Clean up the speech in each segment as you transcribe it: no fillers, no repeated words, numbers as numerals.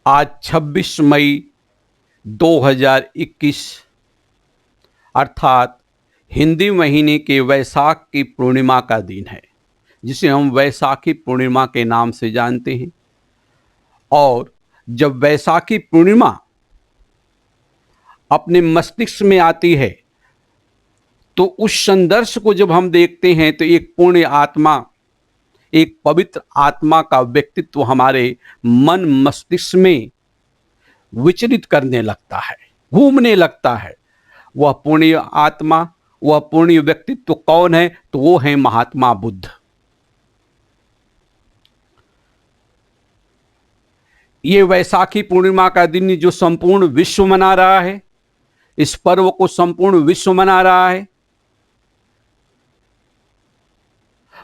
आज 26 मई 2021 अर्थात हिंदी महीने के वैशाख की पूर्णिमा का दिन है, जिसे हम वैशाखी पूर्णिमा के नाम से जानते हैं। और जब वैशाखी पूर्णिमा अपने मस्तिष्क में आती है तो उस संदर्श को जब हम देखते हैं तो एक पुण्य आत्मा, एक पवित्र आत्मा का व्यक्तित्व हमारे मन मस्तिष्क में विचलित करने लगता है, घूमने लगता है। वह पुण्य आत्मा, वह पुण्य व्यक्तित्व कौन है? तो वो है महात्मा बुद्ध। ये वैशाखी पूर्णिमा का दिन जो संपूर्ण विश्व मना रहा है, इस पर्व को संपूर्ण विश्व मना रहा है,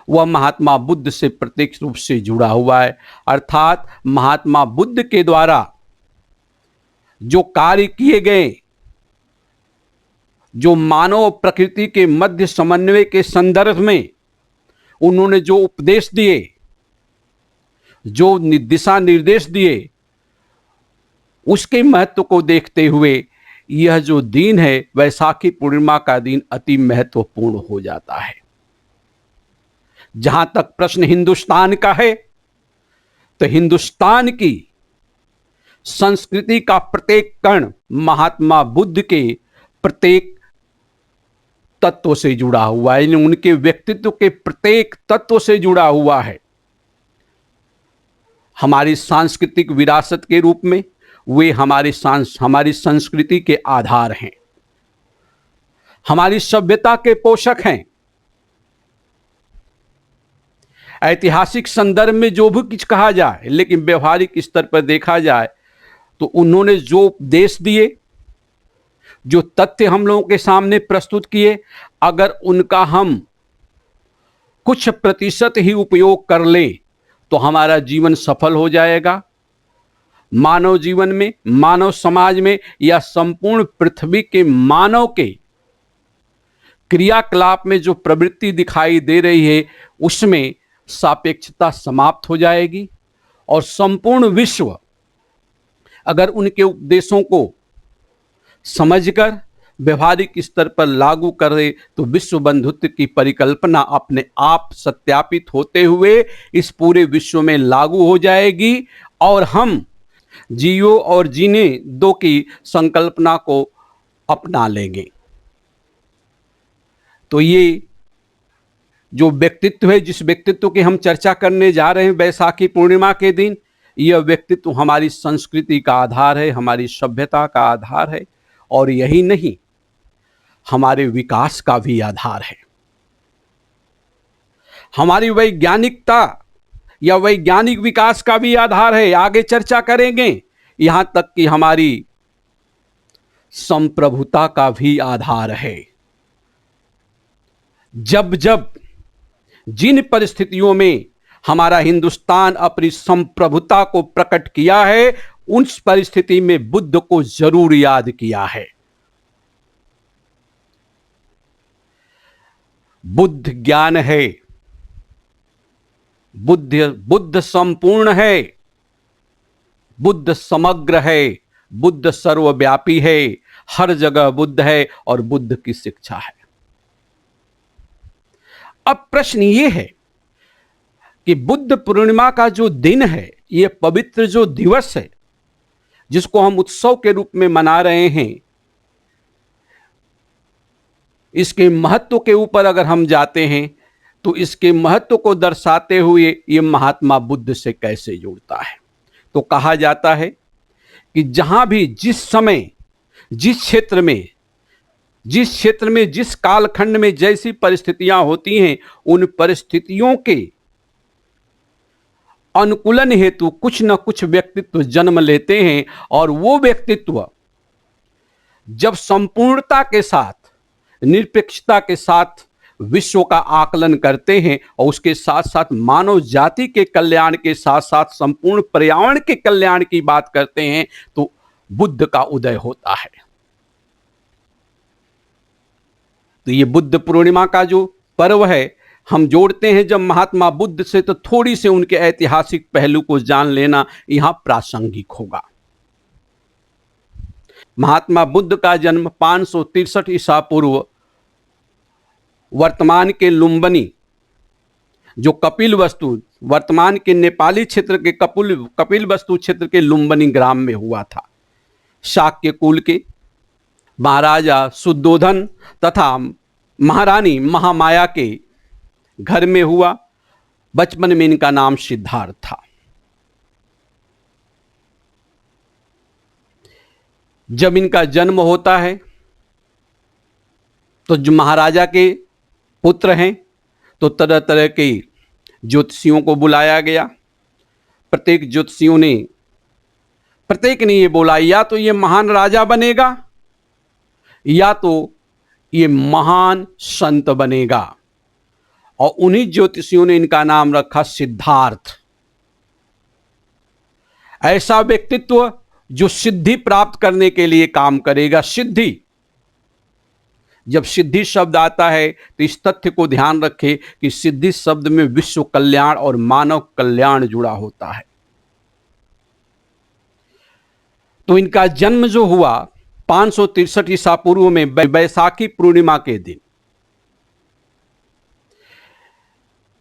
वह महात्मा बुद्ध से प्रत्यक्ष रूप से जुड़ा हुआ है। अर्थात महात्मा बुद्ध के द्वारा जो कार्य किए गए, जो मानव प्रकृति के मध्य समन्वय के संदर्भ में उन्होंने जो उपदेश दिए, जो दिशा निर्देश दिए, उसके महत्व को देखते हुए यह जो दिन है वैशाखी पूर्णिमा का दिन अति महत्वपूर्ण हो जाता है। जहां तक प्रश्न हिंदुस्तान का है तो हिंदुस्तान की संस्कृति का प्रत्येक कण महात्मा बुद्ध के प्रत्येक तत्व से जुड़ा हुआ है, यानी उनके व्यक्तित्व के प्रत्येक तत्व से जुड़ा हुआ है। हमारी सांस्कृतिक विरासत के रूप में वे हमारी संस्कृति के आधार हैं, हमारी सभ्यता के पोषक हैं। ऐतिहासिक संदर्भ में जो भी कुछ कहा जाए, लेकिन व्यवहारिक स्तर पर देखा जाए तो उन्होंने जो उपदेश दिए, जो तथ्य हम लोगों के सामने प्रस्तुत किए, अगर उनका हम कुछ प्रतिशत ही उपयोग कर लें तो हमारा जीवन सफल हो जाएगा। मानव जीवन में, मानव समाज में या संपूर्ण पृथ्वी के मानव के क्रियाकलाप में जो प्रवृत्ति दिखाई दे रही है उसमें सापेक्षता समाप्त हो जाएगी और संपूर्ण विश्व अगर उनके उपदेशों को समझकर व्यवहारिक स्तर पर लागू करे तो विश्व बंधुत्व की परिकल्पना अपने आप सत्यापित होते हुए इस पूरे विश्व में लागू हो जाएगी और हम जियो और जीने दो की संकल्पना को अपना लेंगे। तो ये जो व्यक्तित्व है, जिस व्यक्तित्व की हम चर्चा करने जा रहे हैं वैशाखी पूर्णिमा के दिन, यह व्यक्तित्व हमारी संस्कृति का आधार है, हमारी सभ्यता का आधार है और यही नहीं, हमारे विकास का भी आधार है। हमारी वैज्ञानिकता या वैज्ञानिक विकास का भी आधार है, आगे चर्चा करेंगे। यहां तक कि हमारी संप्रभुता का भी आधार है। जब जब जिन परिस्थितियों में हमारा हिंदुस्तान अपनी संप्रभुता को प्रकट किया है, उस परिस्थिति में बुद्ध को जरूर याद किया है। बुद्ध ज्ञान है, बुद्ध संपूर्ण है, बुद्ध समग्र है, बुद्ध सर्वव्यापी है, हर जगह बुद्ध है और बुद्ध की शिक्षा है। अब प्रश्न ये है कि बुद्ध पूर्णिमा का जो दिन है, ये पवित्र जो दिवस है जिसको हम उत्सव के रूप में मना रहे हैं, इसके महत्व के ऊपर अगर हम जाते हैं तो इसके महत्व को दर्शाते हुए ये महात्मा बुद्ध से कैसे जुड़ता है। तो कहा जाता है कि जहां भी, जिस समय, जिस क्षेत्र में, जिस कालखंड में जैसी परिस्थितियां होती हैं, उन परिस्थितियों के अनुकूलन हेतु कुछ न कुछ व्यक्तित्व जन्म लेते हैं और वो व्यक्तित्व जब संपूर्णता के साथ, निरपेक्षता के साथ विश्व का आकलन करते हैं और उसके साथ साथ मानव जाति के कल्याण के साथ साथ संपूर्ण पर्यावरण के कल्याण की बात करते हैं, तो बुद्ध का उदय होता है। तो ये बुद्ध पूर्णिमा का जो पर्व है, हम जोड़ते हैं जब महात्मा बुद्ध से, तो थोड़ी से उनके ऐतिहासिक पहलू को जान लेना यहां प्रासंगिक होगा। महात्मा बुद्ध का जन्म 563 ईसा पूर्व वर्तमान के लुम्बिनी, जो कपिलवस्तु, वर्तमान के नेपाली क्षेत्र के कपिलवस्तु क्षेत्र के लुम्बिनी ग्राम में हुआ था। शाक्य कुल के महाराजा शुद्धोधन तथा महारानी महामाया के घर में हुआ। बचपन में इनका नाम सिद्धार्थ था। जब इनका जन्म होता है तो जो महाराजा के पुत्र हैं, तो तरह तरह के ज्योतिषियों को बुलाया गया। प्रत्येक ज्योतिषियों ने, प्रत्येक ने ये बोला, या तो ये महान राजा बनेगा या तो ये महान संत बनेगा। और उन्हीं ज्योतिषियों ने इनका नाम रखा सिद्धार्थ। ऐसा व्यक्तित्व जो सिद्धि प्राप्त करने के लिए काम करेगा। सिद्धि, जब सिद्धि शब्द आता है तो इस तथ्य को ध्यान रखें कि सिद्धि शब्द में विश्व कल्याण और मानव कल्याण जुड़ा होता है। तो इनका जन्म जो हुआ 563 ईसा पूर्व में बैसाखी पूर्णिमा के दिन।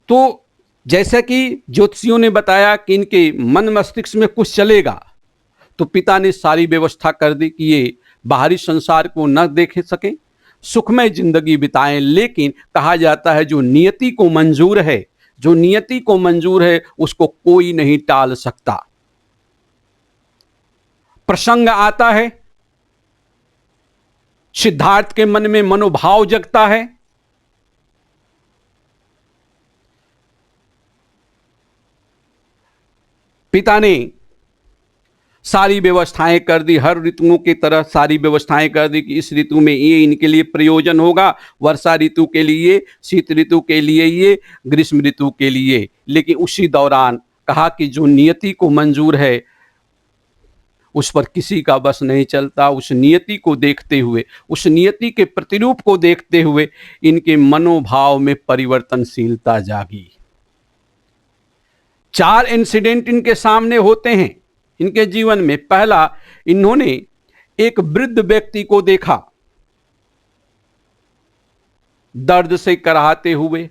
तो जैसा कि ज्योतिषियों ने बताया कि इनके मन मस्तिष्क में कुछ चलेगा, तो पिता ने सारी व्यवस्था कर दी कि ये बाहरी संसार को न देख सके, सुखमय जिंदगी बिताएं। लेकिन कहा जाता है जो नियति को मंजूर है, जो नियति को मंजूर है उसको कोई नहीं टाल सकता। प्रसंग आता है, सिद्धार्थ के मन में मनोभाव जगता है। पिता ने सारी व्यवस्थाएं कर दी, हर ऋतुओं की तरह सारी व्यवस्थाएं कर दी कि इस ऋतु में ये इनके लिए प्रयोजन होगा, वर्षा ऋतु के लिए, शीत ऋतु के लिए ये, ग्रीष्म ऋतु के लिए। लेकिन उसी दौरान कहा कि जो नियति को मंजूर है उस पर किसी का बस नहीं चलता। उस नियति को देखते हुए, उस नियति के प्रतिरूप को देखते हुए इनके मनोभाव में परिवर्तनशीलता जागी। 4 इंसिडेंट इनके सामने होते हैं इनके जीवन में। पहला, इन्होंने एक वृद्ध व्यक्ति को देखा दर्द से कराहते हुए,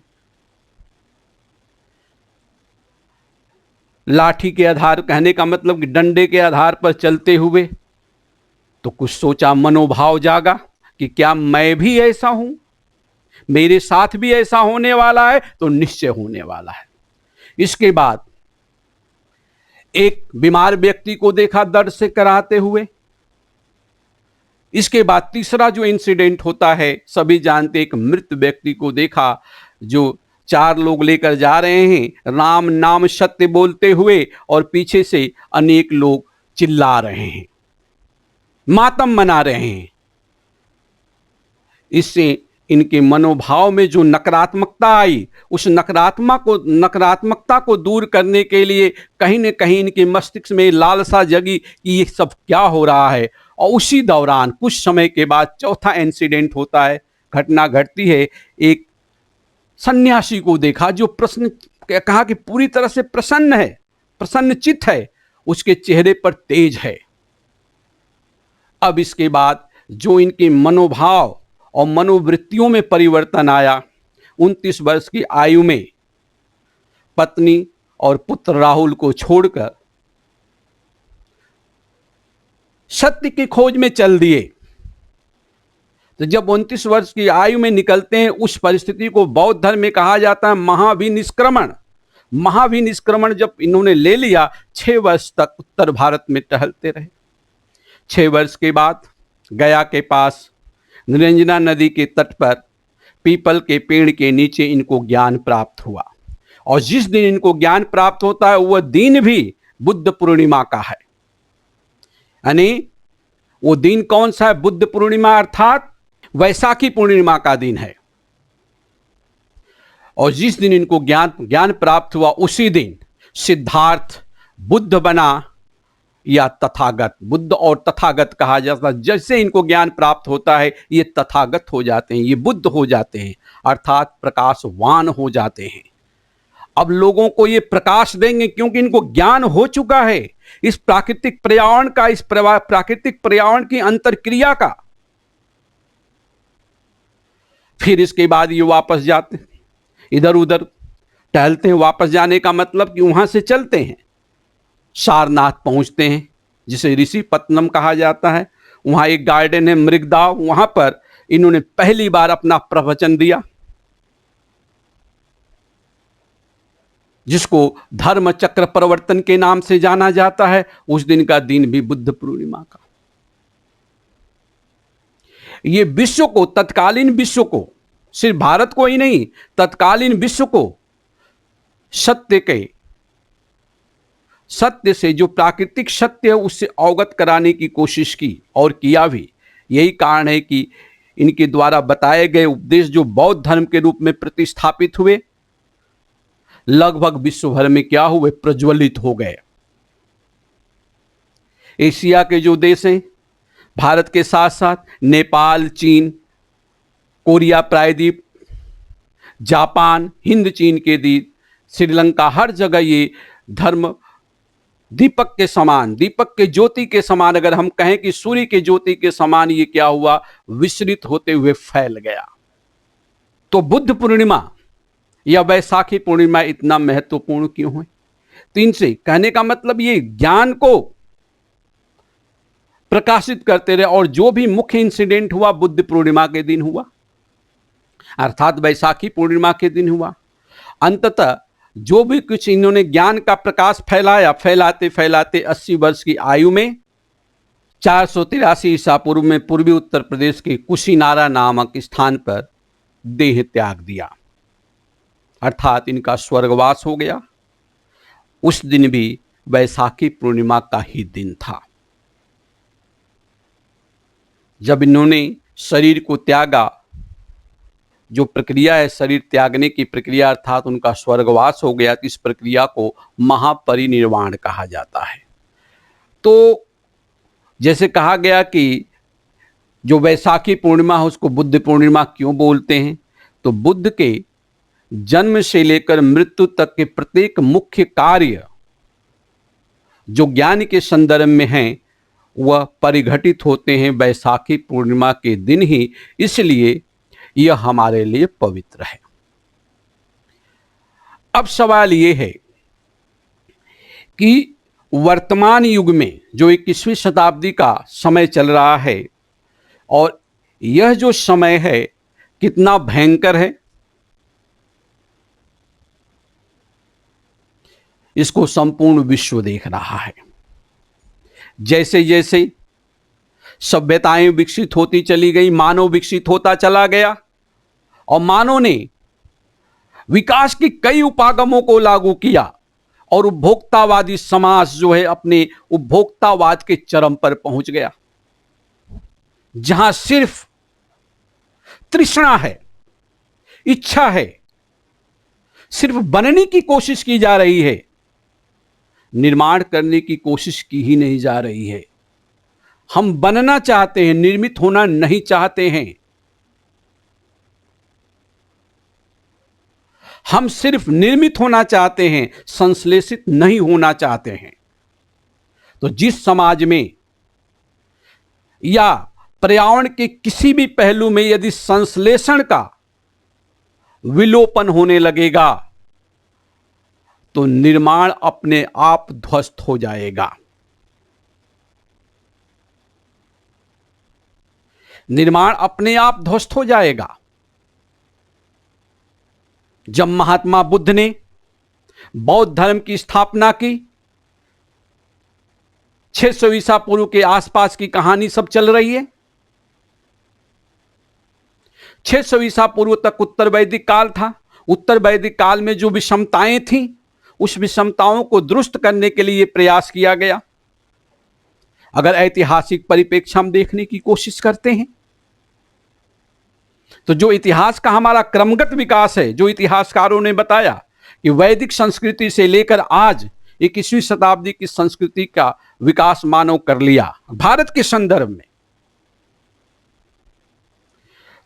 लाठी के आधार, कहने का मतलब कि डंडे के आधार पर चलते हुए। तो कुछ सोचा, मनोभाव जागा कि क्या मैं भी ऐसा हूं, मेरे साथ भी ऐसा होने वाला है। तो निश्चय होने वाला है। इसके बाद एक बीमार व्यक्ति को देखा दर्द से कराहते हुए। इसके बाद तीसरा जो इंसिडेंट होता है, सभी जानते, एक मृत व्यक्ति को देखा जो 4 लोग लेकर जा रहे हैं राम नाम सत्य बोलते हुए, और पीछे से अनेक लोग चिल्ला रहे हैं, मातम मना रहे हैं। इससे इनके मनोभाव में जो नकारात्मकता आई, उस नकारात्मकता को दूर करने के लिए कहीं न कहीं इनके मस्तिष्क में लालसा जगी कि ये सब क्या हो रहा है। और उसी दौरान कुछ समय के बाद चौथा इंसिडेंट होता है, घटना घटती है। एक सन्यासी को देखा जो कहा कि पूरी तरह से प्रसन्न है, प्रसन्नचित्त है, उसके चेहरे पर तेज है। अब इसके बाद जो इनके मनोभाव और मनोवृत्तियों में परिवर्तन आया, 29 वर्ष की आयु में पत्नी और पुत्र राहुल को छोड़कर सत्य की खोज में चल दिए। तो जब 29 वर्ष की आयु में निकलते हैं, उस परिस्थिति को बौद्ध धर्म में कहा जाता है महाविनिष्क्रमण। महाविनिष्क्रमण जब इन्होंने ले लिया, 6 वर्ष तक उत्तर भारत में टहलते रहे। 6 वर्ष के बाद गया के पास निरंजना नदी के तट पर पीपल के पेड़ के नीचे इनको ज्ञान प्राप्त हुआ। और जिस दिन इनको ज्ञान प्राप्त होता है वह दिन भी बुद्ध पूर्णिमा का है। यानी वो दिन कौन सा है? बुद्ध पूर्णिमा अर्थात वैसाखी पूर्णिमा का दिन है। और जिस दिन इनको ज्ञान प्राप्त हुआ उसी दिन सिद्धार्थ बुद्ध बना या तथागत, बुद्ध और तथागत कहा जाता है। जैसे इनको ज्ञान प्राप्त होता है ये तथागत हो जाते हैं, ये बुद्ध हो जाते हैं, अर्थात प्रकाशवान हो जाते हैं। अब लोगों को ये प्रकाश देंगे क्योंकि इनको ज्ञान हो चुका है इस प्राकृतिक पर्यावरण का, इस प्राकृतिक पर्यावरण की अंतरक्रिया का। फिर इसके बाद ये वापस जाते हैं, इधर उधर टहलते हैं। वापस जाने का मतलब कि वहां से चलते हैं, सारनाथ पहुंचते हैं, जिसे ऋषि पत्तनम कहा जाता है। वहां एक गार्डन है मृगदाव, वहां पर इन्होंने पहली बार अपना प्रवचन दिया, जिसको धर्म चक्र प्रवर्तन के नाम से जाना जाता है। उस दिन का दिन भी बुद्ध पूर्णिमा का। ये विश्व को, तत्कालीन विश्व को, सिर्फ भारत को ही नहीं, तत्कालीन विश्व को सत्य से, जो प्राकृतिक सत्य है उससे अवगत कराने की कोशिश की और किया भी। यही कारण है कि इनके द्वारा बताए गए उपदेश जो बौद्ध धर्म के रूप में प्रतिस्थापित हुए, लगभग विश्व भर में क्या हुए, प्रज्वलित हो गए। एशिया के जो देश हैं, भारत के साथ साथ नेपाल, चीन, कोरिया प्रायद्वीप, जापान, हिंद चीन के द्वीप, श्रीलंका, हर जगह ये धर्म दीपक के समान, दीपक के ज्योति के समान, अगर हम कहें कि सूर्य के ज्योति के समान, ये क्या हुआ, विस्तृत होते हुए फैल गया। तो बुद्ध पूर्णिमा या वैसाखी पूर्णिमा इतना महत्वपूर्ण क्यों है? तो इनसे कहने का मतलब ये ज्ञान को प्रकाशित करते रहे। और जो भी मुख्य इंसिडेंट हुआ बुद्ध पूर्णिमा के दिन हुआ, अर्थात वैसाखी पूर्णिमा के दिन हुआ। अंततः जो भी कुछ इन्होंने ज्ञान का प्रकाश फैलाया, फैलाते फैलाते 80 वर्ष की आयु में 483 ईसा पूर्व में पूर्वी उत्तर प्रदेश के कुशीनारा नामक स्थान पर देह त्याग दिया, अर्थात इनका स्वर्गवास हो गया। उस दिन भी वैसाखी पूर्णिमा का ही दिन था जब इन्होंने शरीर को त्यागा। जो प्रक्रिया है शरीर त्यागने की प्रक्रिया, अर्थात उनका स्वर्गवास हो गया, तो इस प्रक्रिया को महापरिनिर्वाण कहा जाता है। तो जैसे कहा गया कि जो वैसाखी पूर्णिमा है उसको बुद्ध पूर्णिमा क्यों बोलते हैं, तो बुद्ध के जन्म से लेकर मृत्यु तक के प्रत्येक मुख्य कार्य जो ज्ञान के संदर्भ में हैं वह परिघटित होते हैं वैसाखी पूर्णिमा के दिन ही, इसलिए यह हमारे लिए पवित्र है। अब सवाल यह है कि वर्तमान युग में जो 21वीं शताब्दी का समय चल रहा है, और यह जो समय है कितना भयंकर है, इसको संपूर्ण विश्व देख रहा है। जैसे जैसे सभ्यताएं विकसित होती चली गई, मानव विकसित होता चला गया, और मानव ने विकास की कई उपागमों को लागू किया, और उपभोक्तावादी समाज जो है अपने उपभोक्तावाद के चरम पर पहुंच गया, जहां सिर्फ तृष्णा है, इच्छा है, सिर्फ बनने की कोशिश की जा रही है, निर्माण करने की कोशिश की ही नहीं जा रही है। हम बनना चाहते हैं, निर्मित होना नहीं चाहते हैं। हम सिर्फ निर्मित होना चाहते हैं, संश्लेषित नहीं होना चाहते हैं। तो जिस समाज में या पर्यावरण के किसी भी पहलू में यदि संश्लेषण का विलोपन होने लगेगा तो निर्माण अपने आप ध्वस्त हो जाएगा। निर्माण अपने आप ध्वस्त हो जाएगा। जब महात्मा बुद्ध ने बौद्ध धर्म की स्थापना की, 600 ईसा पूर्व के आसपास की कहानी सब चल रही है। 600 ईसा पूर्व तक उत्तर वैदिक काल था। उत्तर वैदिक काल में जो विषमताएं थीं, उस विषमताओं को दुरुस्त करने के लिए प्रयास किया गया। अगर ऐतिहासिक परिप्रेक्ष्य हम देखने की कोशिश करते हैं तो जो इतिहास का हमारा क्रमगत विकास है, जो इतिहासकारों ने बताया कि वैदिक संस्कृति से लेकर आज 21वीं शताब्दी की संस्कृति का विकास मानव कर लिया भारत के संदर्भ में।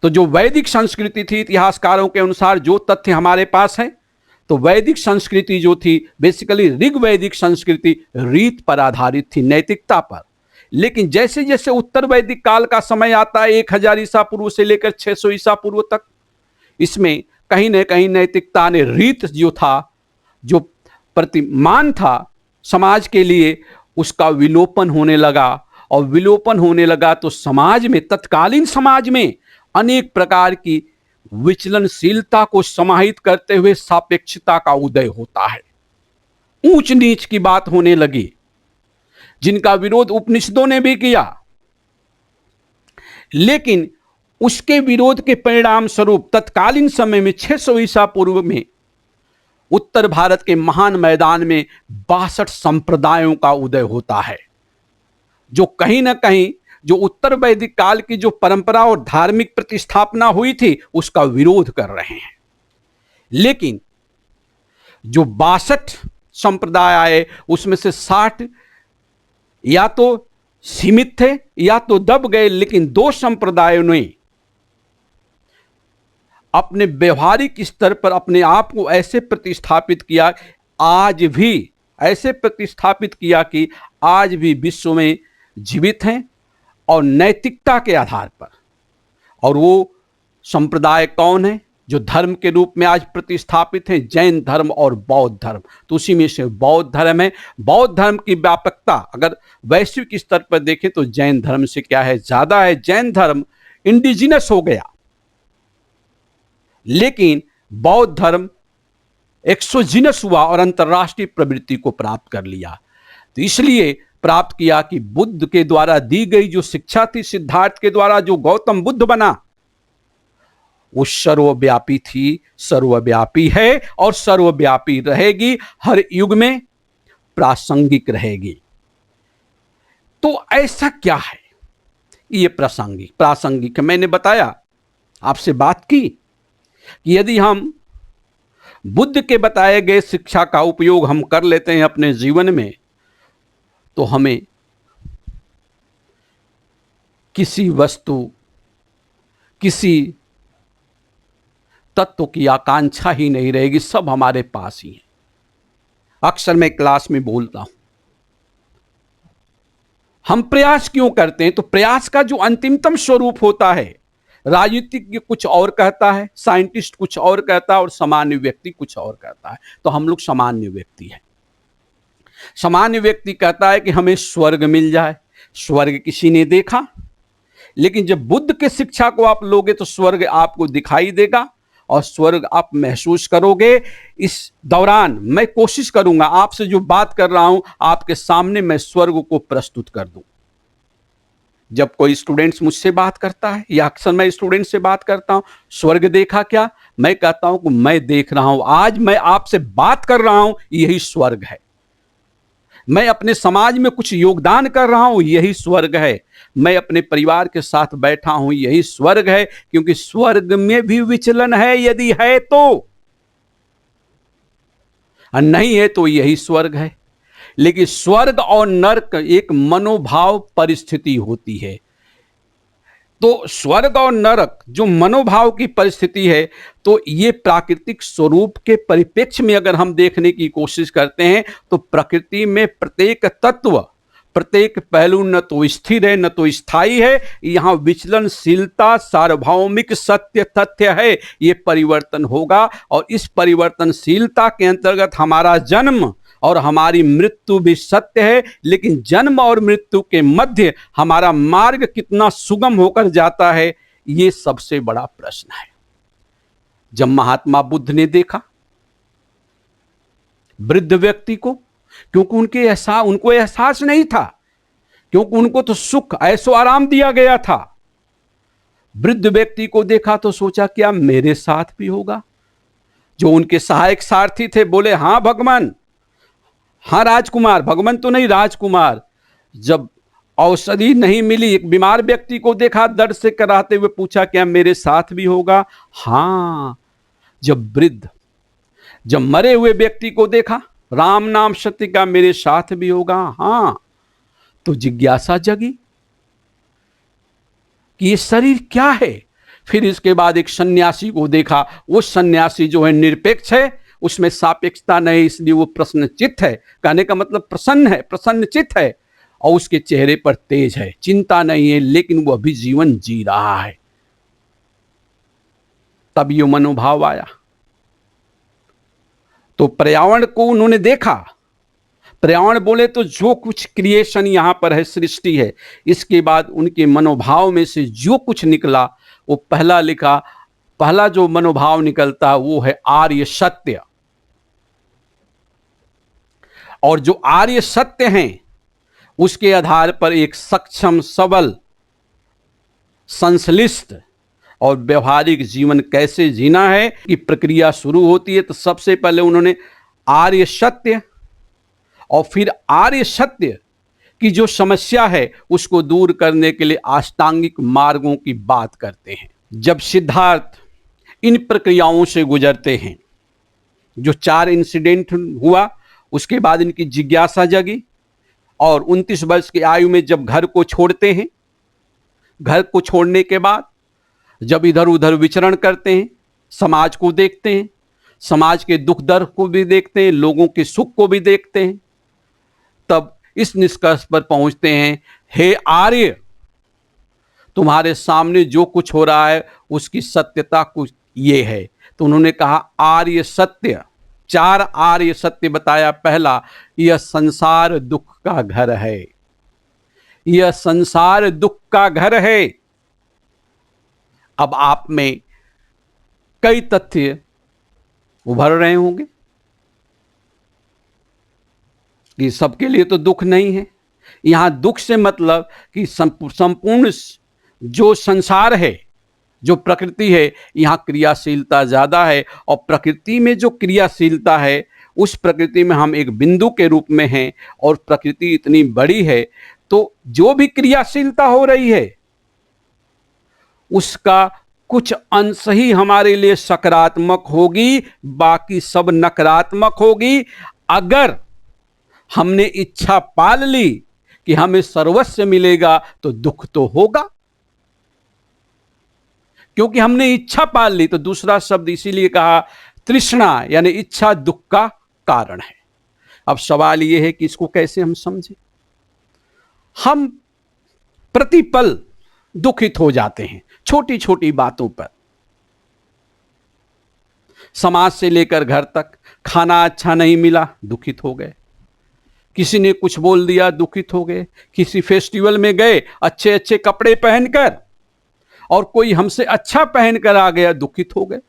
तो जो वैदिक संस्कृति थी, इतिहासकारों के अनुसार जो तथ्य हमारे पास है, तो वैदिक संस्कृति जो थी बेसिकली ऋग्वैदिक संस्कृति रीत पर आधारित थी, नैतिकता पर। लेकिन जैसे जैसे उत्तर वैदिक काल का समय आता है 1000 ईसा पूर्व से लेकर 600 ईसा पूर्व तक, इसमें कहीं न कहीं नैतिकता ने रीत जो था, जो प्रतिमान था समाज के लिए, उसका विलोपन होने लगा। और विलोपन होने लगा तो समाज में, तत्कालीन समाज में अनेक प्रकार की विचलनशीलता को समाहित करते हुए सापेक्षता का उदय होता है। ऊंच नीच की बात होने लगी, जिनका विरोध उपनिषदों ने भी किया, लेकिन उसके विरोध के परिणाम स्वरूप तत्कालीन समय में 600 ईसा पूर्व में उत्तर भारत के महान मैदान में 62 संप्रदायों का उदय होता है, जो कहीं ना कहीं जो उत्तर वैदिक काल की जो परंपरा और धार्मिक प्रतिस्थापना हुई थी उसका विरोध कर रहे हैं। लेकिन जो 62 संप्रदाय आए उसमें से 60 या तो सीमित थे या तो दब गए, लेकिन 2 संप्रदायों ने अपने व्यवहारिक स्तर पर अपने आप को ऐसे प्रतिस्थापित किया, आज भी ऐसे प्रतिस्थापित किया कि आज भी विश्व में जीवित हैं और नैतिकता के आधार पर। और वो संप्रदाय कौन है जो धर्म के रूप में आज प्रतिस्थापित हैं? जैन धर्म और बौद्ध धर्म। तो उसी में से बौद्ध धर्म है। बौद्ध धर्म की व्यापकता अगर वैश्विक स्तर पर देखें तो जैन धर्म से क्या है, ज्यादा है। जैन धर्म इंडिजिनस हो गया, लेकिन बौद्ध धर्म एक्सोजिनस हुआ और अंतर्राष्ट्रीय प्रवृत्ति को प्राप्त कर लिया। तो इसलिए प्राप्त किया कि बुद्ध के द्वारा दी गई जो शिक्षा थी, सिद्धार्थ के द्वारा जो गौतम बुद्ध बना, वो सर्वव्यापी थी, सर्वव्यापी है और सर्वव्यापी रहेगी, हर युग में प्रासंगिक रहेगी। तो ऐसा क्या है ये प्रासंगिक? मैंने बताया, आपसे बात की कि यदि हम बुद्ध के बताए गए शिक्षा का उपयोग हम कर लेते हैं अपने जीवन में, तो हमें किसी वस्तु, किसी तत्व की आकांक्षा ही नहीं रहेगी, सब हमारे पास ही है। अक्सर मैं क्लास में बोलता हूं, हम प्रयास क्यों करते हैं? तो प्रयास का जो अंतिमतम स्वरूप होता है, राजनीतिज्ञ कुछ और कहता है, साइंटिस्ट कुछ और कहता है और सामान्य व्यक्ति कुछ और कहता है। तो हम लोग सामान्य व्यक्ति हैं। सामान्य व्यक्ति कहता है कि हमें स्वर्ग मिल जाए। स्वर्ग किसी ने देखा? लेकिन जब बुद्ध के शिक्षा को आप लोगे तो स्वर्ग आपको दिखाई देगा और स्वर्ग आप महसूस करोगे। इस दौरान मैं कोशिश करूंगा आपसे जो बात कर रहा हूं आपके सामने मैं स्वर्ग को प्रस्तुत कर दूं। जब कोई स्टूडेंट्स मुझसे बात करता है या अक्सर मैं स्टूडेंट से बात करता हूं, स्वर्ग देखा क्या? मैं कहता हूं कि मैं देख रहा हूं, आज मैं आपसे बात कर रहा हूं, यही स्वर्ग है। मैं अपने समाज में कुछ योगदान कर रहा हूं, यही स्वर्ग है। मैं अपने परिवार के साथ बैठा हूं, यही स्वर्ग है। क्योंकि स्वर्ग में भी विचलन है, यदि है तो, और नहीं है तो यही स्वर्ग है। लेकिन स्वर्ग और नरक एक मनोभाव परिस्थिति होती है। तो स्वर्ग और नरक जो मनोभाव की परिस्थिति है, तो ये प्राकृतिक स्वरूप के परिप्रेक्ष्य में अगर हम देखने की कोशिश करते हैं तो प्रकृति में प्रत्येक तत्व, प्रत्येक पहलू न तो स्थिर है न तो स्थायी है। यहां विचलनशीलता सार्वभौमिक सत्य तथ्य है, ये परिवर्तन होगा। और इस परिवर्तनशीलता के अंतर्गत हमारा जन्म और हमारी मृत्यु भी सत्य है। लेकिन जन्म और मृत्यु के मध्य हमारा मार्ग कितना सुगम होकर जाता है, ये सबसे बड़ा प्रश्न है। जब महात्मा बुद्ध ने देखा वृद्ध व्यक्ति को, क्योंकि उनको एहसास नहीं था, क्योंकि उनको तो सुख ऐसो आराम दिया गया था। वृद्ध व्यक्ति को देखा तो सोचा क्या मेरे साथ भी होगा? जो उनके सहायक सारथी थे बोले हाँ भगवान, हाँ राजकुमार, भगवान तो नहीं राजकुमार। जब औषधि नहीं मिली, एक बीमार व्यक्ति को देखा दर्द से कराते हुए, पूछा क्या मेरे साथ भी होगा? हाँ। जब मरे हुए व्यक्ति को देखा राम नाम सत्य का मेरे साथ भी होगा। हाँ, तो जिज्ञासा जगी कि ये शरीर क्या है। फिर इसके बाद एक सन्यासी को देखा, वो सन्यासी जो है निरपेक्ष है, उसमें सापेक्षता नहीं, इसलिए वो प्रसन्नचित्त है। कहने का मतलब प्रसन्न है, प्रसन्नचित्त है, और उसके चेहरे पर तेज है, चिंता नहीं है, लेकिन वो अभी जीवन जी रहा है। तब ये मनोभाव आया। तो पर्यावरण को उन्होंने देखा। पर्यावरण बोले तो जो कुछ क्रिएशन यहां पर है, सृष्टि है, इसके बाद उनके मनोभाव में से जो कुछ निकला, वो पहला लिखा, पहला जो मनोभाव निकलता वो है आर्य सत्य। और जो आर्य सत्य हैं, उसके आधार पर एक सक्षम, सबल, संश्लिष्ट और व्यवहारिक जीवन कैसे जीना है कि प्रक्रिया शुरू होती है। तो सबसे पहले उन्होंने आर्य सत्य, और फिर आर्य सत्य की जो समस्या है उसको दूर करने के लिए अष्टांगिक मार्गों की बात करते हैं। जब सिद्धार्थ इन प्रक्रियाओं से गुजरते हैं, जो 4 इंसिडेंट हुआ, उसके बाद इनकी जिज्ञासा जगी, और 29 वर्ष की आयु में जब घर को छोड़ते हैं, घर को छोड़ने के बाद जब इधर उधर विचरण करते हैं, समाज को देखते हैं, समाज के दुख दर्द को भी देखते हैं, लोगों के सुख को भी देखते हैं, तब इस निष्कर्ष पर पहुंचते हैं, हे आर्य, तुम्हारे सामने जो कुछ हो रहा है उसकी सत्यता कुछ ये है। तो उन्होंने कहा आर्य सत्य, 4 आर्य सत्य बताया। पहला, यह संसार दुख का घर है, यह संसार दुख का घर है। अब आप में कई तथ्य उभर रहे होंगे कि सबके लिए तो दुख नहीं है। यहां दुख से मतलब कि संपूर्ण जो संसार है, जो प्रकृति है, यहां क्रियाशीलता ज्यादा है, और प्रकृति में जो क्रियाशीलता है, उस प्रकृति में हम एक बिंदु के रूप में हैं, और प्रकृति इतनी बड़ी है, तो जो भी क्रियाशीलता हो रही है उसका कुछ अंश ही हमारे लिए सकारात्मक होगी, बाकी सब नकारात्मक होगी। अगर हमने इच्छा पाल ली कि हमें सर्वस्व मिलेगा तो दुख तो होगा, क्योंकि हमने इच्छा पाल ली। तो दूसरा शब्द इसीलिए कहा तृष्णा, यानी इच्छा दुख का कारण है। अब सवाल यह है कि इसको कैसे हम समझें। हम प्रतिपल दुखित हो जाते हैं छोटी छोटी बातों पर, समाज से लेकर घर तक। खाना अच्छा नहीं मिला, दुखित हो गए। किसी ने कुछ बोल दिया, दुखित हो गए। किसी फेस्टिवल में गए अच्छे अच्छे कपड़े पहनकर, और कोई हमसे अच्छा पहनकर आ गया, दुखित हो गए,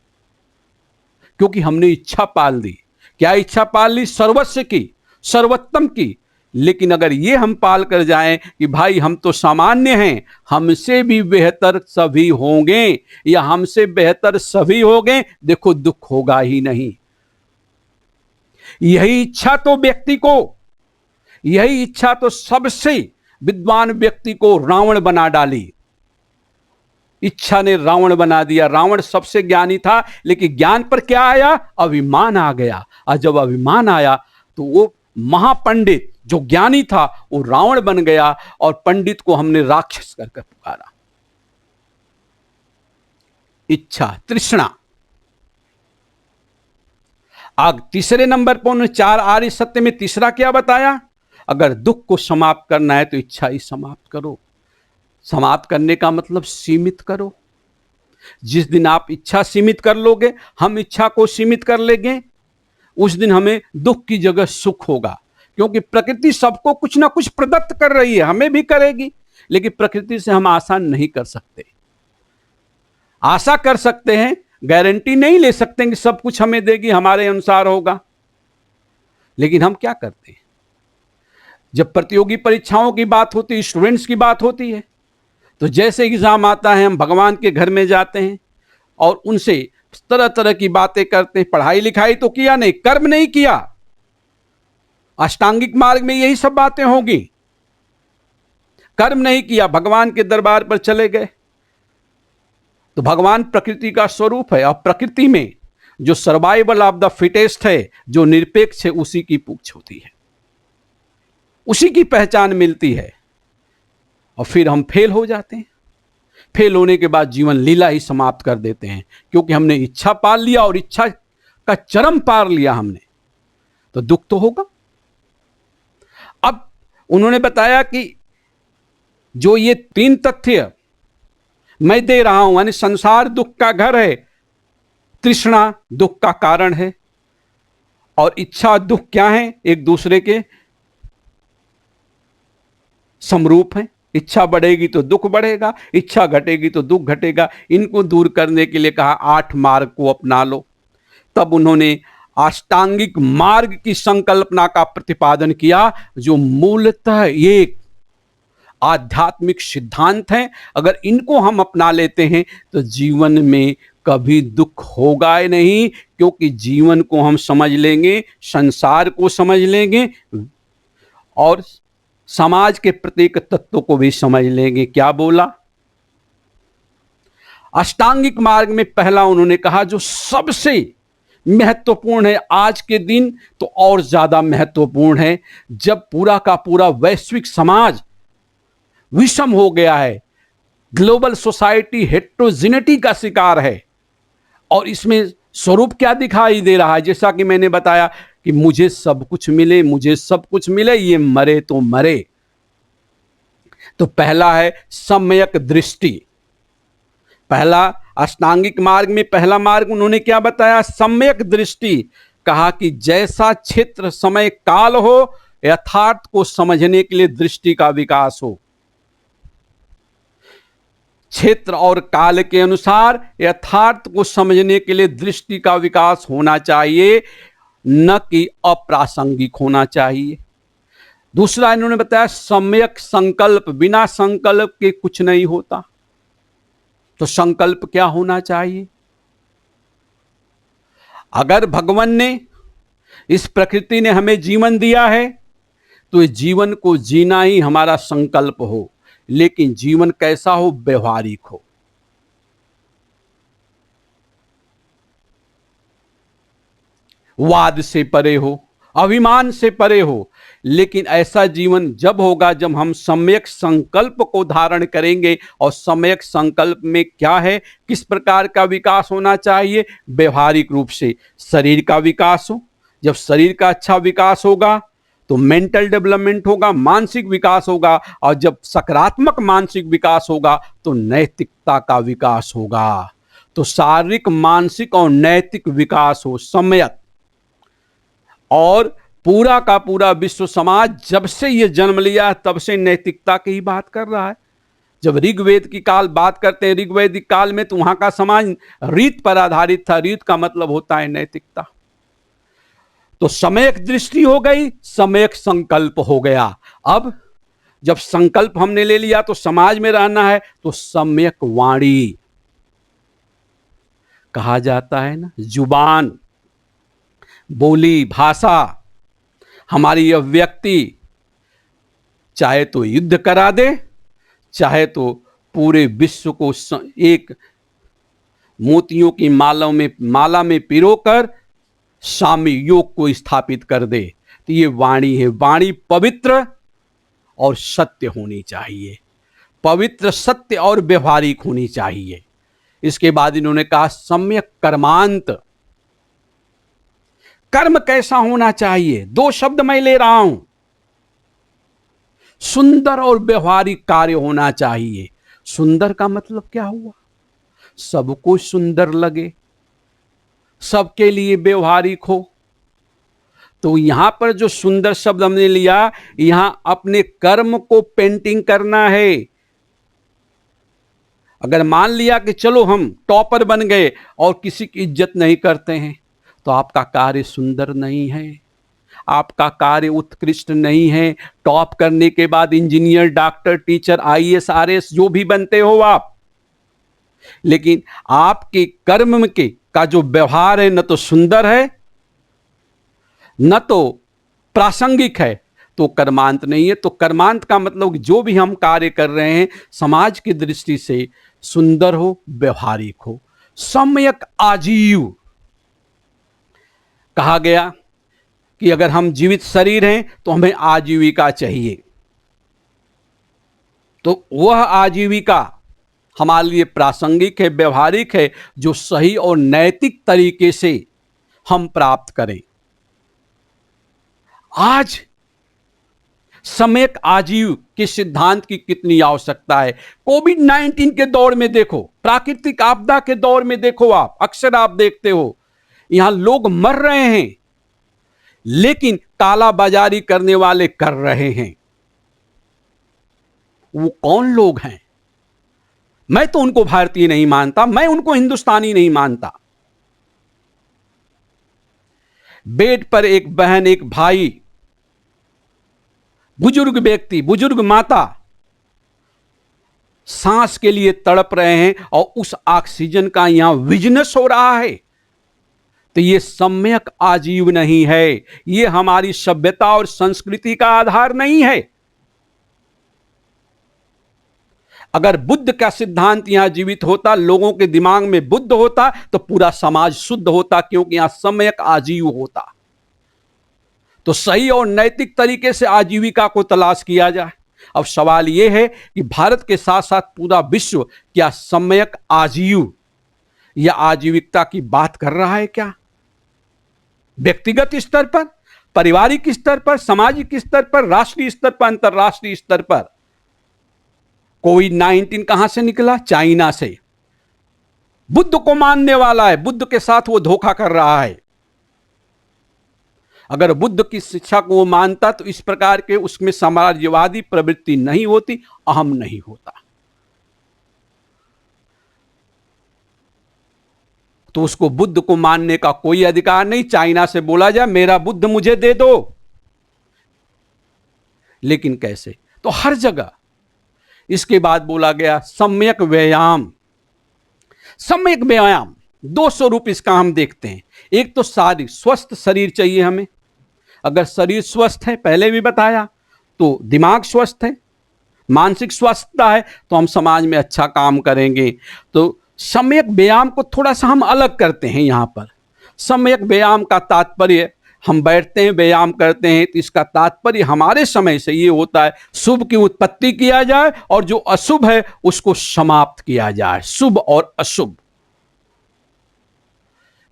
क्योंकि हमने इच्छा पाल दी। क्या इच्छा पाल ली? सर्वस्व की, सर्वोत्तम की। लेकिन अगर ये हम पाल कर जाएं कि भाई हम तो सामान्य हैं, हमसे भी बेहतर सभी होंगे, या हमसे बेहतर सभी होंगे, देखो दुख होगा ही नहीं। यही इच्छा तो व्यक्ति को, यही इच्छा तो सबसे विद्वान व्यक्ति को रावण बना डाली। इच्छा ने रावण बना दिया। रावण सबसे ज्ञानी था, लेकिन ज्ञान पर क्या आया? अभिमान आ गया। और जब अभिमान आया तो वो महापंडित जो ज्ञानी था वो रावण बन गया, और पंडित को हमने राक्षस करके पुकारा। इच्छा, तृष्णा। आग तीसरे नंबर पर उन्होंने 4 आर्य सत्य में तीसरा क्या बताया? अगर दुख को समाप्त करना है तो इच्छा ही समाप्त करो। समाप्त करने का मतलब सीमित करो। जिस दिन आप इच्छा सीमित कर लोगे, हम इच्छा को सीमित कर लेंगे, उस दिन हमें दुख की जगह सुख होगा। क्योंकि प्रकृति सबको कुछ ना कुछ प्रदत्त कर रही है, हमें भी करेगी, लेकिन प्रकृति से हम आशा नहीं कर सकते। आशा कर सकते हैं, गारंटी नहीं ले सकते कि सब कुछ हमें देगी, हमारे अनुसार होगा। लेकिन हम क्या करते हैं? जब प्रतियोगी परीक्षाओं की बात होती है, स्टूडेंट्स की बात होती है, तो जैसे एग्जाम आता है हम भगवान के घर में जाते हैं और उनसे तरह तरह की बातें करते हैं। पढ़ाई लिखाई तो किया नहीं, कर्म नहीं किया। अष्टांगिक मार्ग में यही सब बातें होगी। कर्म नहीं किया, भगवान के दरबार पर चले गए। तो भगवान प्रकृति का स्वरूप है, और प्रकृति में जो सर्वाइवल ऑफ द फिटेस्ट है, जो निरपेक्ष है, उसी की पूछ होती है, उसी की पहचान मिलती है। और फिर हम फेल हो जाते हैं। फेल होने के बाद जीवन लीला ही समाप्त कर देते हैं, क्योंकि हमने इच्छा पाल लिया और इच्छा का चरम पार लिया हमने, तो दुख तो होगा। अब उन्होंने बताया कि जो ये 3 तथ्य मैं दे रहा हूं, यानी संसार दुख का घर है, तृष्णा दुख का कारण है, और इच्छा दुख क्या है, एक दूसरे के समरूप है। इच्छा बढ़ेगी तो दुख बढ़ेगा, इच्छा घटेगी तो दुख घटेगा। इनको दूर करने के लिए कहा 8 मार्ग को अपना लो। तब उन्होंने अष्टांगिक मार्ग की संकल्पना का प्रतिपादन किया, जो मूलतः एक आध्यात्मिक सिद्धांत है। अगर इनको हम अपना लेते हैं तो जीवन में कभी दुख होगा ही नहीं, क्योंकि जीवन को हम समझ लेंगे, संसार को समझ लेंगे और समाज के प्रत्येक तत्व को भी समझ लेंगे। क्या बोला? अष्टांगिक मार्ग में पहला उन्होंने कहा, जो सबसे महत्वपूर्ण है आज के दिन तो और ज्यादा महत्वपूर्ण है, जब पूरा का पूरा वैश्विक समाज विषम हो गया है, ग्लोबल सोसाइटी हेट्रोजिनिटी का शिकार है। और इसमें स्वरूप क्या दिखाई दे रहा है? जैसा कि मैंने बताया कि मुझे सब कुछ मिले, मुझे सब कुछ मिले, ये मरे तो मरे। तो पहला है सम्यक दृष्टि। पहला अष्टांगिक मार्ग में पहला मार्ग उन्होंने क्या बताया? सम्यक दृष्टि। कहा कि जैसा क्षेत्र समय काल हो, यथार्थ को समझने के लिए दृष्टि का विकास हो। क्षेत्र और काल के अनुसार यथार्थ को समझने के लिए दृष्टि का विकास होना चाहिए, न कि अप्रासंगिक होना चाहिए। दूसरा इन्होंने बताया सम्यक संकल्प। बिना संकल्प के कुछ नहीं होता। तो संकल्प क्या होना चाहिए? अगर भगवान ने, इस प्रकृति ने हमें जीवन दिया है, तो इस जीवन को जीना ही हमारा संकल्प हो। लेकिन जीवन कैसा हो? व्यवहारिक हो। वाद से परे हो, अभिमान से परे हो। लेकिन ऐसा जीवन जब होगा जब हम सम्यक संकल्प को धारण करेंगे। और सम्यक संकल्प में क्या है, किस प्रकार का विकास होना चाहिए? व्यवहारिक रूप से शरीर का विकास हो। जब शरीर का अच्छा विकास होगा तो मेंटल डेवलपमेंट होगा, मानसिक विकास होगा। और जब सकारात्मक मानसिक विकास होगा तो नैतिकता का विकास होगा। तो शारीरिक, मानसिक और नैतिक विकास हो, सम्यक। और पूरा का पूरा विश्व समाज जब से ये जन्म लिया तब से नैतिकता की ही बात कर रहा है। जब ऋग्वेद की काल बात करते हैं, ऋग्वेदिक काल में तो वहां का समाज रीत पर आधारित था। रीत का मतलब होता है नैतिकता। तो सम्यक दृष्टि हो गई, सम्यक संकल्प हो गया। अब जब संकल्प हमने ले लिया तो समाज में रहना है, तो सम्यक वाणी। कहा जाता है ना, जुबान, बोली, भाषा, हमारी अभिव्यक्ति चाहे तो युद्ध करा दे, चाहे तो पूरे विश्व को एक मोतियों की माला में पिरोकर साम्य योग को स्थापित कर दे। तो ये वाणी है। वाणी पवित्र और सत्य होनी चाहिए। पवित्र, सत्य और व्यवहारिक होनी चाहिए। इसके बाद इन्होंने कहा सम्यक कर्मांत। कर्म कैसा होना चाहिए? 2 शब्द मैं ले रहा हूं। सुंदर और व्यवहारिक कार्य होना चाहिए। सुंदर का मतलब क्या हुआ? सबको सुंदर लगे, सबके लिए व्यवहारिक हो। तो यहां पर जो सुंदर शब्द हमने लिया, यहां अपने कर्म को पेंटिंग करना है। अगर मान लिया कि चलो हम टॉपर बन गए और किसी की इज्जत नहीं करते हैं, तो आपका कार्य सुंदर नहीं है, आपका कार्य उत्कृष्ट नहीं है। टॉप करने के बाद engineer, doctor, teacher, IAS, RAS जो भी बनते हो आप, लेकिन आपके कर्म के का जो व्यवहार है न तो सुंदर है न तो प्रासंगिक है, तो कर्मांत नहीं है। तो कर्मांत का मतलब जो भी हम कार्य कर रहे हैं समाज की दृष्टि से सुंदर हो, व्यवहारिक हो। सम्यक आजीव। कहा गया कि अगर हम जीवित शरीर हैं तो हमें आजीविका चाहिए। तो वह आजीविका हमारे लिए प्रासंगिक है, व्यवहारिक है, जो सही और नैतिक तरीके से हम प्राप्त करें। आज सम्यक आजीव के सिद्धांत की कितनी आवश्यकता है। कोविड-19 के दौर में देखो, प्राकृतिक आपदा के दौर में देखो, आप अक्सर आप देखते हो यहां लोग मर रहे हैं, लेकिन कालाबाजारी करने वाले कर रहे हैं। वो कौन लोग हैं? मैं तो उनको भारतीय नहीं मानता, मैं उनको हिंदुस्तानी नहीं मानता। बेड पर एक बहन, एक भाई, बुजुर्ग व्यक्ति, बुजुर्ग माता सांस के लिए तड़प रहे हैं और उस ऑक्सीजन का यहां बिजनेस हो रहा है। तो ये सम्यक आजीव नहीं है, ये हमारी सभ्यता और संस्कृति का आधार नहीं है। अगर बुद्ध का सिद्धांत यहां जीवित होता, लोगों के दिमाग में बुद्ध होता, तो पूरा समाज शुद्ध होता, क्योंकि यहां सम्यक आजीव होता। तो सही और नैतिक तरीके से आजीविका को तलाश किया जाए। अब सवाल यह है कि भारत के साथ साथ पूरा विश्व क्या सम्यक आजीव या आजीविकता की बात कर रहा है क्या? व्यक्तिगत स्तर पर, पारिवारिक स्तर पर, सामाजिक स्तर पर, राष्ट्रीय स्तर पर, अंतर्राष्ट्रीय स्तर पर। कोविड-19 कहां से निकला? चाइना से। बुद्ध को मानने वाला है, बुद्ध के साथ वो धोखा कर रहा है। अगर बुद्ध की शिक्षा को वो मानता तो इस प्रकार के उसमें साम्राज्यवादी प्रवृत्ति नहीं होती, अहम नहीं होता। तो उसको बुद्ध को मानने का कोई अधिकार नहीं। चाइना से बोला जाए मेरा बुद्ध मुझे दे दो, लेकिन कैसे? तो हर जगह। इसके बाद बोला गया सम्यक व्यायाम। सम्यक व्यायाम 2 स्वरूप इसका हम देखते हैं। एक तो शारीरिक, स्वस्थ शरीर चाहिए हमें। अगर शरीर स्वस्थ है, पहले भी बताया, तो दिमाग स्वस्थ है, मानसिक स्वस्थता है, तो हम समाज में अच्छा काम करेंगे। तो सम्यक व्यायाम को थोड़ा सा हम अलग करते हैं यहां पर। सम्यक व्यायाम का तात्पर्य, हम बैठते हैं, व्यायाम करते हैं, तो इसका तात्पर्य हमारे समय से ये होता है शुभ की उत्पत्ति किया जाए और जो अशुभ है उसको समाप्त किया जाए, शुभ और अशुभ।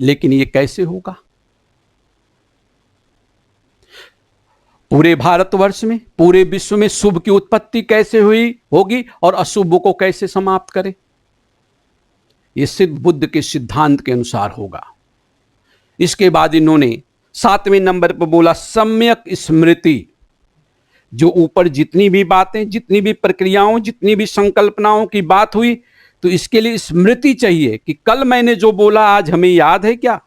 लेकिन ये कैसे होगा? पूरे भारतवर्ष में, पूरे विश्व में शुभ की उत्पत्ति कैसे होगी और अशुभ को कैसे समाप्त करें? ये सिर्फ बुद्ध के सिद्धांत के अनुसार होगा। इसके बाद इन्होंने 7वें नंबर पर बोला सम्यक स्मृति। जो ऊपर जितनी भी बातें, जितनी भी प्रक्रियाओं, जितनी भी संकल्पनाओं की बात हुई, तो इसके लिए स्मृति चाहिए कि कल मैंने जो बोला आज हमें याद है क्या?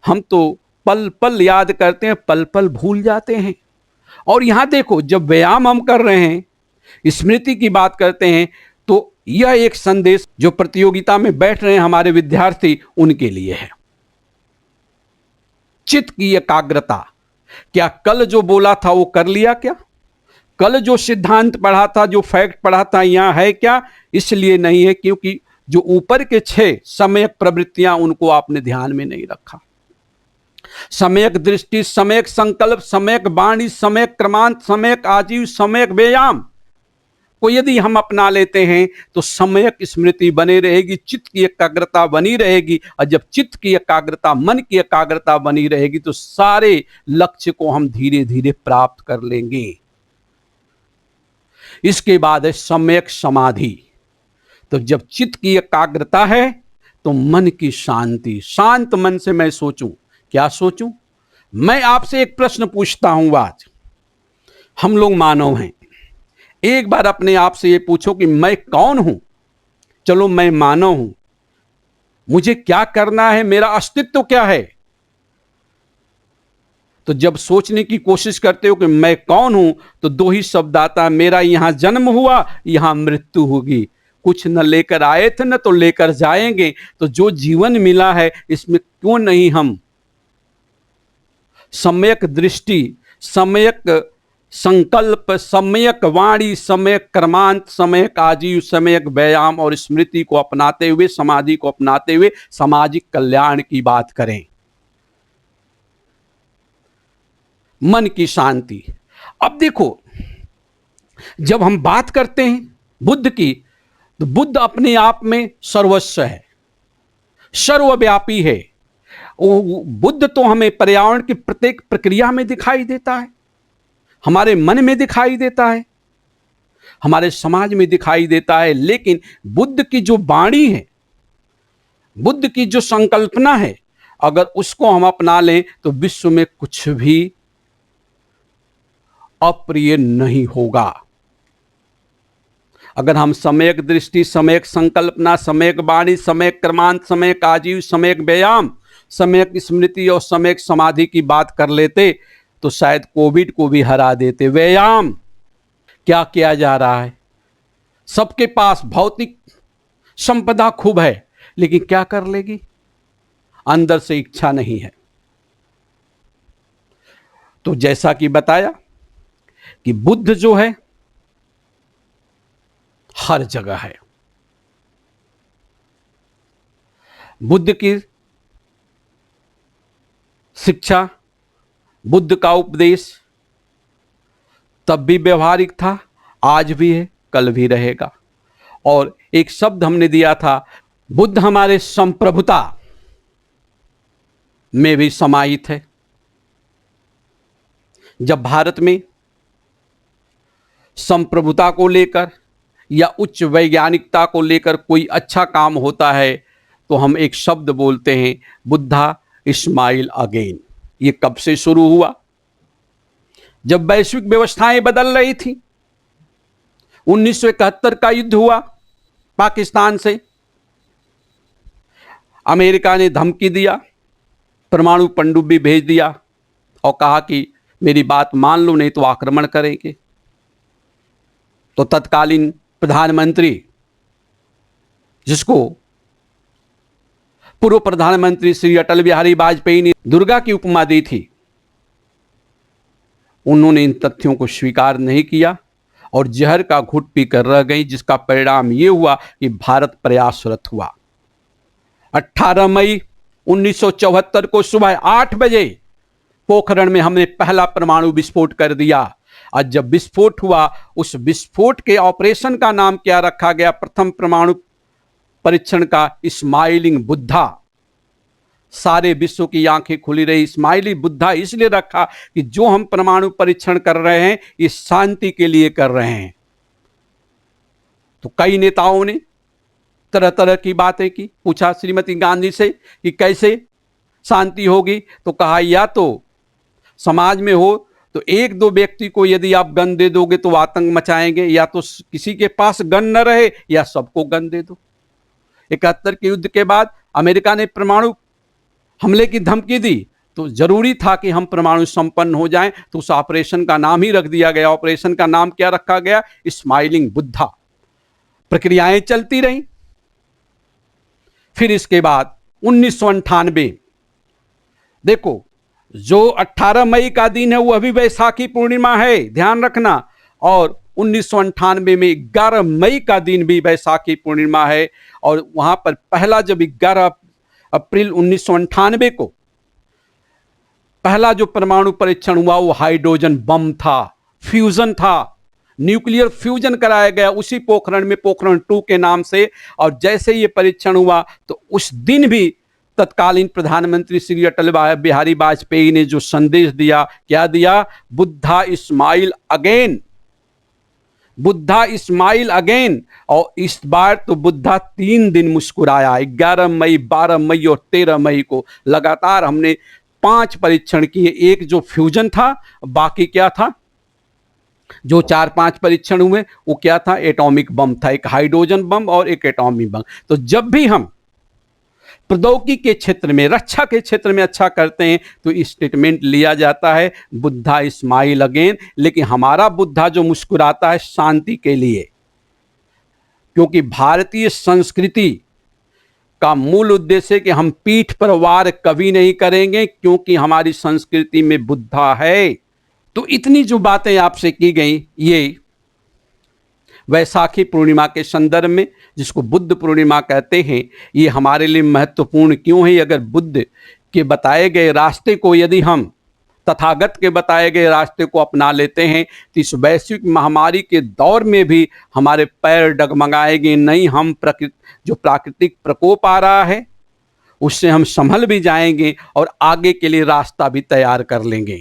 हम तो पल पल याद करते हैं, पल पल भूल जाते हैं। और यहां देखो, जब व्यायाम हम कर रहे हैं, स्मृति की बात करते हैं, तो यह एक संदेश जो प्रतियोगिता में बैठ रहे हैं हमारे विद्यार्थी, उनके लिए है। चित्त की एकाग्रता। क्या कल जो बोला था वो कर लिया क्या? कल जो सिद्धांत पढ़ा था, जो फैक्ट पढ़ा था, यहां है क्या? इसलिए नहीं है क्योंकि जो ऊपर के 6 सम्यक प्रवृत्तियां, उनको आपने ध्यान में नहीं रखा। सम्यक दृष्टि, सम्यक संकल्प, सम्यक वाणी, सम्यक क्रमांत, सम्यक आजीव, सम्यक व्यायाम को यदि हम अपना लेते हैं तो सम्यक स्मृति बनी रहेगी, चित्त की एकाग्रता बनी रहेगी। और जब चित्त की एकाग्रता, मन की एकाग्रता बनी रहेगी, तो सारे लक्ष्य को हम धीरे धीरे प्राप्त कर लेंगे। इसके बाद है सम्यक समाधि। तो जब चित्त की एकाग्रता है तो मन की शांति। शांत मन से मैं सोचूं, क्या सोचूं? मैं आपसे एक प्रश्न पूछता हूं आज। हम लोग मानव हैं, एक बार अपने आप से ये पूछो कि मैं कौन हूं? चलो मैं मानव हूं, मुझे क्या करना है, मेरा अस्तित्व क्या है? तो जब सोचने की कोशिश करते हो कि मैं कौन हूं, तो 2 ही शब्द आता है, मेरा यहां जन्म हुआ, यहां मृत्यु होगी। कुछ न लेकर आए थे न तो लेकर जाएंगे। तो जो जीवन मिला है, इसमें क्यों नहीं हम सम्यक दृष्टि, सम्यक संकल्प, सम्यक वाणी, सम्यक क्रमांत, सम्यक आजीव, सम्यक व्यायाम और स्मृति को अपनाते हुए, समाधि को अपनाते हुए सामाजिक कल्याण की बात करें? मन की शांति। अब देखो, जब हम बात करते हैं बुद्ध की, तो बुद्ध अपने आप में सर्वस्व है, सर्वव्यापी है। वो बुद्ध तो हमें पर्यावरण की प्रत्येक प्रक्रिया में दिखाई देता है, हमारे मन में दिखाई देता है, हमारे समाज में दिखाई देता है। लेकिन बुद्ध की जो वाणी है, बुद्ध की जो संकल्पना है, अगर उसको हम अपना लें तो विश्व में कुछ भी अप्रिय नहीं होगा। अगर हम सम्यक दृष्टि, सम्यक संकल्पना, सम्यक वाणी, सम्यक कर्मांत, सम्यक आजीव, सम्यक व्यायाम, सम्यक स्मृति और सम्यक समाधि की बात कर लेते तो शायद कोविड को भी हरा देते। व्यायाम क्या किया जा रहा है? सबके पास भौतिक संपदा खूब है, लेकिन क्या कर लेगी? अंदर से इच्छा नहीं है। तो जैसा कि बताया कि बुद्ध जो है हर जगह है। बुद्ध की शिक्षा, बुद्ध का उपदेश तब भी व्यवहारिक था, आज भी है, कल भी रहेगा। और एक शब्द हमने दिया था, बुद्ध हमारे संप्रभुता में भी समाहित है। जब भारत में संप्रभुता को लेकर या उच्च वैज्ञानिकता को लेकर कोई अच्छा काम होता है तो हम एक शब्द बोलते हैं, बुद्धा स्माइल अगेन। ये कब से शुरू हुआ? जब वैश्विक व्यवस्थाएं बदल रही थी। 1971 का युद्ध हुआ पाकिस्तान से, अमेरिका ने धमकी दिया, परमाणु पनडुब्बी भेज दिया और कहा कि मेरी बात मान लो नहीं तो आक्रमण करेंगे। तो तत्कालीन प्रधानमंत्री, जिसको पूर्व प्रधानमंत्री श्री अटल बिहारी वाजपेयी ने दुर्गा की उपमा दी थी, उन्होंने इन तथ्यों को स्वीकार नहीं किया और जहर का घुट पीकर रह गई, जिसका परिणाम यह हुआ कि भारत प्रयासरत हुआ। 18 मई 1974 को सुबह 8 बजे पोखरण में हमने पहला परमाणु विस्फोट कर दिया। आज जब विस्फोट हुआ, उस विस्फोट के ऑपरेशन का नाम क्या रखा गया? प्रथम परमाणु परीक्षण का स्माइलिंग बुद्धा। सारे विश्व की आंखें खुली रही। स्माइली बुद्धा इसलिए रखा कि जो हम परमाणु परीक्षण कर रहे हैं ये शांति के लिए कर रहे हैं। तो कई नेताओं ने तरह तरह की बातें की। पूछा श्रीमती गांधी से कि कैसे शांति होगी, तो कहा या तो समाज में हो तो एक दो व्यक्ति को यदि आप गन दे दोगे तो आतंक मचाएंगे, या तो किसी के पास गन न रहे या सबको गन दे दो। 71 के युद्ध के बाद अमेरिका ने परमाणु हमले की धमकी दी, तो जरूरी था कि हम परमाणु संपन्न हो जाएं, तो उस ऑपरेशन का नाम ही रख दिया गया। ऑपरेशन का नाम क्या रखा गया? स्माइलिंग बुद्धा। प्रक्रियाएं चलती रहीं। फिर इसके बाद 1998, देखो जो 18 मई का दिन है वो अभी वैसाखी पूर्णिमा है, ध्यान रखना। और 1998 में 11 मई का दिन भी वैसाखी पूर्णिमा है। और वहां पर पहला जब 11 अप्रैल 1998 को पहला जो परमाणु परीक्षण हुआ वो हाइड्रोजन बम था, फ्यूजन था, न्यूक्लियर फ्यूजन कराया गया उसी पोखरण में, पोखरण 2 के नाम से। और जैसे ये परीक्षण हुआ तो उस दिन भी तत्कालीन प्रधानमंत्री श्री अटल बिहारी वाजपेयी ने जो संदेश दिया, क्या दिया? Buddha smile again, Buddha smile again. और इस बार तो बुद्धा 3 दिन मुस्कुराया। 11 मई, 12 मई और 13 मई को लगातार हमने 5 परीक्षण किए। एक जो फ्यूजन था, बाकी क्या था? जो 4-5 परीक्षण हुए वो क्या था? एटॉमिक बम था, एक हाइड्रोजन बम और एक एटॉमिक बम। तो जब भी हम प्रौद्योगिकी के क्षेत्र में, रक्षा के क्षेत्र में अच्छा करते हैं तो स्टेटमेंट लिया जाता है बुद्धा स्माइल अगेन। लेकिन हमारा बुद्धा जो मुस्कुराता है शांति के लिए, क्योंकि भारतीय संस्कृति का मूल उद्देश्य है कि हम पीठ पर वार कभी नहीं करेंगे, क्योंकि हमारी संस्कृति में बुद्धा है। तो इतनी जो बातें आपसे की गई, ये वैसाखी पूर्णिमा के संदर्भ में, जिसको बुद्ध पूर्णिमा कहते हैं, ये हमारे लिए महत्वपूर्ण क्यों है? अगर बुद्ध के बताए गए रास्ते को यदि हम तथागत के बताए गए रास्ते को अपना लेते हैं तो इस वैश्विक महामारी के दौर में भी हमारे पैर डगमगाएंगे नहीं। हम जो प्राकृतिक प्रकोप आ रहा है उससे हम संभल भी जाएंगे और आगे के लिए रास्ता भी तैयार कर लेंगे।